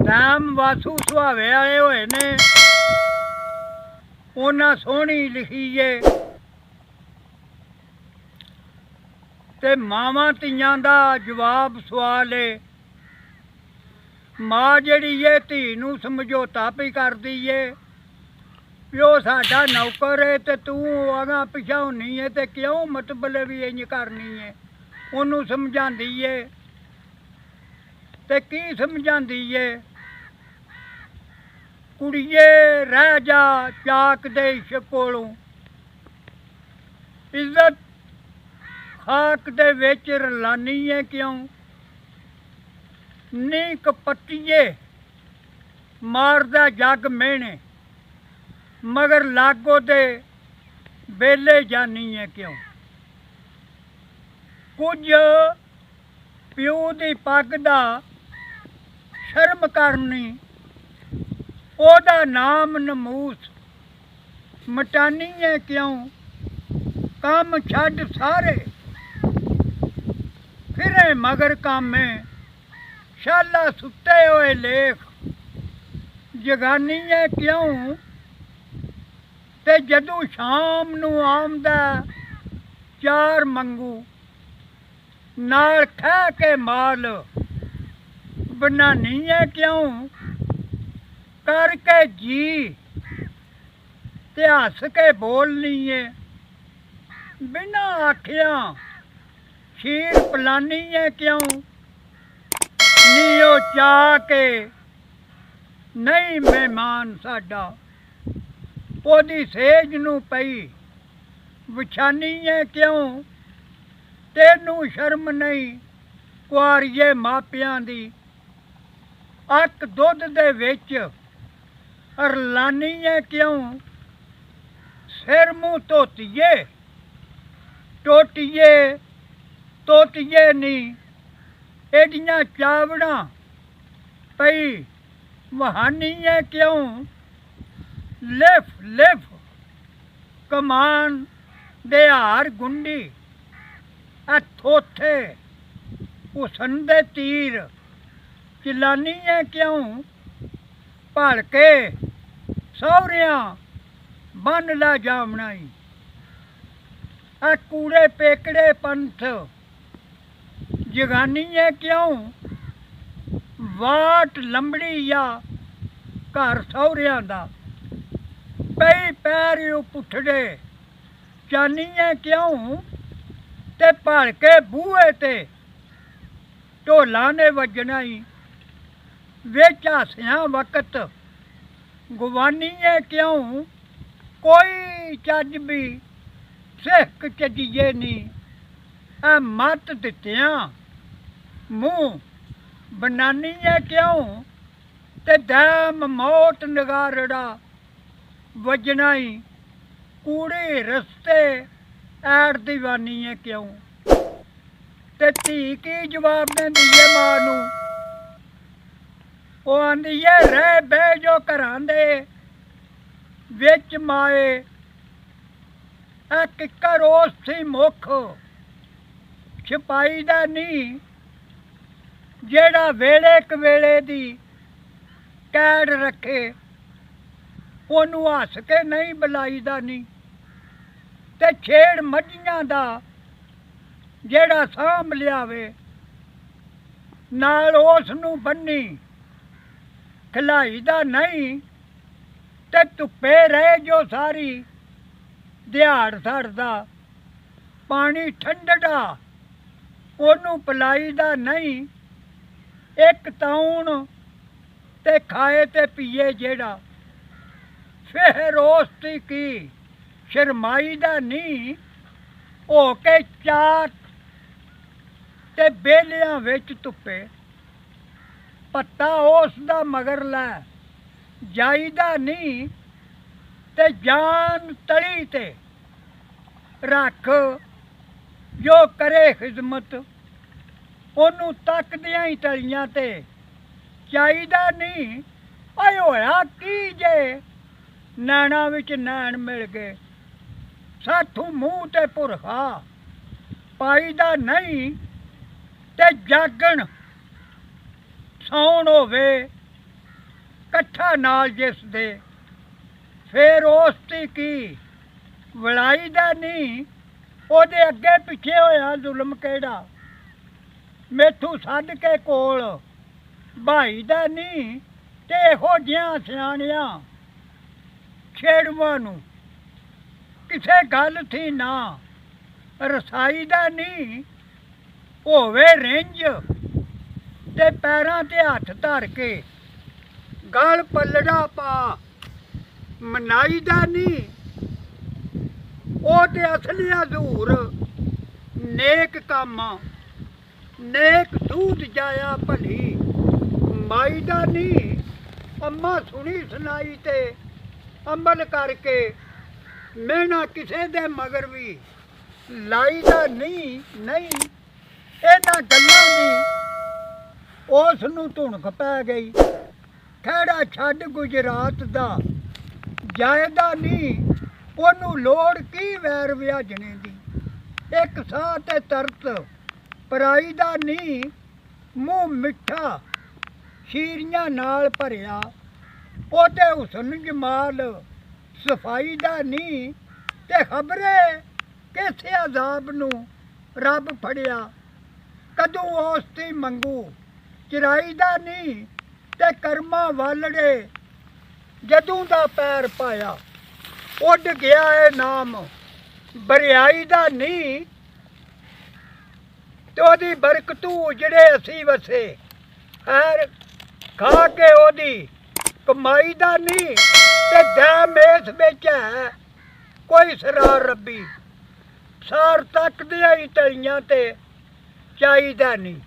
ਰਾਮ ਵਾਸੂ ਸੁਹਾਵੇ ਵਾਲੇ ਹੋਏ ਨੇ, ਉਹਨਾਂ ਸੋਹਣੀ ਲਿਖੀ ਏ। ਤੇ ਮਾਵਾਂ ਧੀਆਂ ਦਾ ਜਵਾਬ ਸਵਾਲ ਏ। ਮਾਂ ਜਿਹੜੀ ਏ ਧੀ ਨੂੰ ਸਮਝੌਤਾ ਪਈ ਕਰਦੀ ਏ ਵੀ ਉਹ ਸਾਡਾ ਨੌਕਰ ਏ ਤੇ ਤੂੰ ਆਗਾ ਪਿਛਾ ਹੁੰਨੀ ਏ ਤੇ ਕਿਉਂ ਮਤਲਬ ਵੀ ਇੰਝ ਕਰਨੀ ਏ। ਉਹਨੂੰ ਸਮਝਾਉਂਦੀ ਏ ਤੇ ਕੀ ਸਮਝਾਉਂਦੀ ਏ, ਕੁੜੀਏ ਰਹਿ ਜਾ ਚਾਕ ਦੇ ਇਸ਼ਕ ਕੋਲੋਂ, ਇੱਜ਼ਤ ਖਾਕ ਦੇ ਵਿੱਚ ਰਲਾਨੀ ਏ ਕਿਉਂ। ਨੀ ਕਪੱਤੀਏ ਮਾਰਦਾ ਜੱਗ ਮਿਹਣੇ, ਮਗਰ ਲਾਗੋ ਦੇ ਵੇਲੇ ਜਾਨੀ ਏ ਕਿਉਂ। ਕੁਝ ਪਿਓ ਦੀ ਪੱਗ ਦਾ ਸ਼ਰਮ ਕਰਨੀ, ਉਹਦਾ ਨਾਮ ਨਮੂਸ ਮਟਾਨੀ ਏ ਕਿਉਂ। ਕੰਮ ਛੱਡ ਸਾਰੇ ਫਿਰੇ ਮਗਰ ਕਾਮੇ, ਸ਼ਾਲਾ ਸੁੱਤੇ ਹੋਏ ਲੇਖ ਜਗਾਨੀ ਏ ਕਿਉਂ। ਤੇ ਜਦੋਂ ਸ਼ਾਮ ਨੂੰ ਆਮਦਾ ਚਾਰ ਮੰਗੂ, ਨਾਲ ਖਹਿ ਕੇ ਮਾਲ ਬਣਾਨੀ ਏ ਕਿਉਂ। ਕਰਕੇ ਜੀ ਤੇ ਹੱਸ ਕੇ ਬੋਲਨੀ ਏ, ਬਿਨਾਂ ਆਖਿਆਂ ਸ਼ੀਰ ਪਲਾਨੀ ਏ ਕਿਉਂ। ਨੀ ਉਹ ਚਾਹ ਕੇ ਨਹੀਂ ਮਹਿਮਾਨ ਸਾਡਾ, ਉਹਦੀ ਸੇਜ ਨੂੰ ਪਈ ਵਿਛਾਨੀ ਏ ਕਿਉਂ। ਤੈਨੂੰ ਸ਼ਰਮ ਨਹੀਂ ਕੁਆਰੀਏ ਮਾਪਿਆਂ ਦੀ, ਅੱਕ ਦੁੱਧ ਦੇ ਵਿੱਚ ਰਲਾਨੀ ਏ ਕਿਉਂ। ਸਿਰ ਮੂੰਹ ਧੋਤੀਏ ਟੋਟੀਏ ਤੋਤੀਏ ਨੀ, ਇਹਦੀਆਂ ਚਾਵੜਾਂ ਪਈ ਵਹਾਨੀ ਏ ਕਿਉਂ। ਲਿਫ ਲਿਫ ਕਮਾਨ ਦੇ ਹਾਰ ਗੁੰਡੀ, ਆ ਥੋਥੇ ਹੁਸਨ ਦੇ ਤੀਰ ਚਲਾਨੀ ਏ ਕਿਉਂ। ਭਲ ਕੇ ਸਹੁਰਿਆਂ ਬੰਨ ਲਾ ਜਾਮਣਾ ਈ, ਆ ਕੂੜੇ ਪੇਕੜੇ ਪੰਥ ਜਗਾਨੀ ਏ ਕਿਉਂ। ਵਾਟ ਲੰਬੜੀ ਆ ਘਰ ਸਹੁਰਿਆਂ ਦਾ, ਪਈ ਪੈਰ ਪੁੱਠੜੇ ਚਾਨੀ ਏ ਕਿਉਂ। ਤੇ ਭਲ ਕੇ ਬੂਹੇ ਤੇ ਢੋਲਾਂ ਨੇ ਵੱਜਣਾ ਈ, ਵਿੱਚ ਹਾਸਿਆਂ ਵਕਤ ਗਵਾਨੀ ਏ ਕਿਉਂ। ਕੋਈ ਚੱਜ ਵੀ ਸਿੱਖ ਚੱਜੀਏ ਨੀ, ਆ ਮੱਤ ਦਿੱਤਿਆਂ ਮੂੰਹ ਬਣਾਨੀ ਏ ਕਿਉਂ। ਤੇ ਦੈਮ ਮੌਤ ਨਗਾਰੜਾ ਵੱਜਣਾ ਈ, ਕੂੜੇ ਰਸਤੇ ਐੜ ਦੀਵਾਨੀ ਏ ਕਿਉਂ। ਤੇ ਧੀ ਕੀ ਜਵਾਬ ਦਿੰਦੀ ਏ ਮਾਂ ਨੂੰ, ਉਹ ਆਂਦੀ ਏ ਰਹਿ ਬਹਿ ਜੋ ਘਰਾਂ ਦੇ ਵਿੱਚ ਮਾਏ, ਆ ਕਿੱਕਰ ਉਸ ਸੀ ਮੁੱਖ ਛਪਾਈ ਦਾ ਨਹੀਂ, ਜਿਹੜਾ ਵੇਲੇ ਕਵੇਲੇ ਦੀ ਕੈੜ ਰੱਖੇ, ਉਹਨੂੰ ਹੱਸ ਕੇ ਨਹੀਂ ਬੁਲਾਈਦਾ ਨਹੀਂ। ਤੇ ਛੇੜ ਮੱਝੀਆਂ ਦਾ ਜਿਹੜਾ ਸਾਂਭ ਲਿਆਵੇ, ਨਾਲ ਉਸ ਨੂੰ ਬੰਨੀ ਖਿਲਾਈ ਦਾ ਨਹੀਂ। ਤੇ ਧੁੱਪੇ ਰਹੇ ਜੋ ਸਾਰੀ ਦਿਹਾੜ ਸੜਦਾ, ਪਾਣੀ ਠੰਡਾ ਉਹਨੂੰ ਪਿਲਾਈ ਦਾ ਨਹੀਂ। ਇੱਕ ਤਾਉਣ ਤੇ ਖਾਏ ਤੇ ਪੀਏ ਜਿਹੜਾ, ਫਿਰ ਉਸ ਦੀ ਕੀ ਸ਼ਰਮਾਈ ਦਾ ਨਹੀਂ। ਹੋ ਕੇ ਚਾਕ ਤੇ ਬੇਲਿਆਂ ਵਿੱਚ ਧੁੱਪੇ, ਪੱਤਾ ਉਸ ਦਾ ਮਗਰ ਲੈ ਜਾਈਦਾ ਨਹੀਂ। ਤੇ ਜਾਨ ਤਲੀ ਤੇ ਰੱਖ ਜੋ ਕਰੇ ਖਿਦਮਤ, ਉਹਨੂੰ ਤੱਕਦਿਆਂ ਹੀ ਤਲੀਆਂ ਤੇ ਚਾਹੀਦਾ ਨਹੀਂ। ਆਏ ਹੋਇਆ ਕੀ ਜੇ ਨੈਣਾ ਵਿੱਚ ਨੈਣ ਮਿਲ ਗਏ, ਸਾਥੋਂ ਮੂੰਹ ਤੇ ਭੁਰਖਾ ਪਾਈਦਾ ਨਹੀਂ। ਤੇ ਜਾਗਣ ਸੌਣ ਹੋਵੇ ਇਕੱਠਾ ਨਾਲ ਜਿਸ ਦੇ ਫੇਰ ਉਸ ਦੀ ਕੀ ਵਲਾਈ ਦਾ ਨਹੀਂ, ਉਹਦੇ ਅੱਗੇ ਪਿੱਛੇ ਹੋਇਆ ਜ਼ੁਲਮ ਕਿਹੜਾ। ਮੈਥੋਂ ਛੱਡ ਕੇ ਕੋਲ ਭਾਈ ਦਾ ਨਹੀਂ, ਤੇ ਇਹੋ ਜਿਹੀਆਂ ਸਿਆਣਿਆਂ ਛੇੜੂਆਂ ਨੂੰ ਕਿਸੇ ਗੱਲ ਥੀ ਨਾ ਰਸਾਈ ਦਾ ਨਹੀਂ। ਹੋਵੇ ਰਿੰਝ ਤੇ ਪੈਰਾਂ ਤੇ ਹੱਥ ਧਰ ਕੇ ਗਲ ਪੱਲੜਾ ਪਾ ਮਨਾਈ ਦਾ ਨਹੀਂ। ਉਹ ਤੇ ਅਸਲੀ ਹਜ਼ੂਰ ਨੇਕ ਕੰਮ ਨੇਕ ਸੂਤ ਜਾਇਆ ਭਲੀ ਮਾਈ ਦਾ ਨਹੀਂ। ਅੰਮਾ ਸੁਣੀ ਸੁਣਾਈ ਤੇ ਅਮਲ ਕਰਕੇ ਮਿਹਣਾ ਕਿਸੇ ਦੇ ਮਗਰ ਵੀ ਲਾਈ ਦਾ ਨਹੀਂ। ਇਹਨਾਂ ਗੱਲਾਂ ਦੀ ਉਸ ਨੂੰ ਧੁਣਕ ਪੈ ਗਈ। ਖਹਿੜਾ ਛੱਡ ਗੁਜਰਾਤ ਦਾ ਜਾਇਦਾ ਨਹੀਂ, ਉਹਨੂੰ ਲੋੜ ਕੀ ਵੈਰ ਵਿਆਜਣੇ ਦੀ। ਇੱਕ ਸਾਹ ਤੇ ਤਰਤ ਪਰਾਈ ਦਾ ਨਹੀਂ, ਮੂੰਹ ਮਿੱਠਾ ਸ਼ੀਰੀਆਂ ਨਾਲ ਭਰਿਆ। ਉਹਦੇ ਹੁਸਨ ਜਮਾਲ ਸਫਾਈ ਦਾ ਨਹੀਂ, ਤੇ ਖਬਰੇ ਕਿਸੇ ਅਜ਼ਾਬ ਨੂੰ ਰੱਬ ਫੜਿਆ। ਕਦੋਂ ਉਸ ਦੀ ਮੰਗੂ ਚਿਰਾਈ ਦਾ ਨਹੀਂ, ਤੇ ਕਰਮਾਂ ਵਾਲੜੇ ਜਦੋਂ ਦਾ ਪੈਰ ਪਾਇਆ ਉੱਡ ਗਿਆ ਏ ਨਾਮ ਬਰਿਆਈ ਦਾ ਨਹੀਂ। ਤੇ ਉਹਦੀ ਬਰਕਤੂ ਉਜੜੇ ਅਸੀਂ ਵਸੇ ਖੈਰ ਖਾ ਕੇ ਉਹਦੀ ਕਮਾਈ ਦਾ ਨਹੀਂ। ਤੇ ਦੈ ਮੇਸ ਵਿੱਚ ਹੈ ਕੋਈ ਸਰਾਰ ਰੱਬੀ, ਸਾਰ ਤੱਕਦਿਆਂ ਹੀ ਤਲੀਆਂ ਤੇ ਚਾਹੀਦਾ ਨਹੀਂ।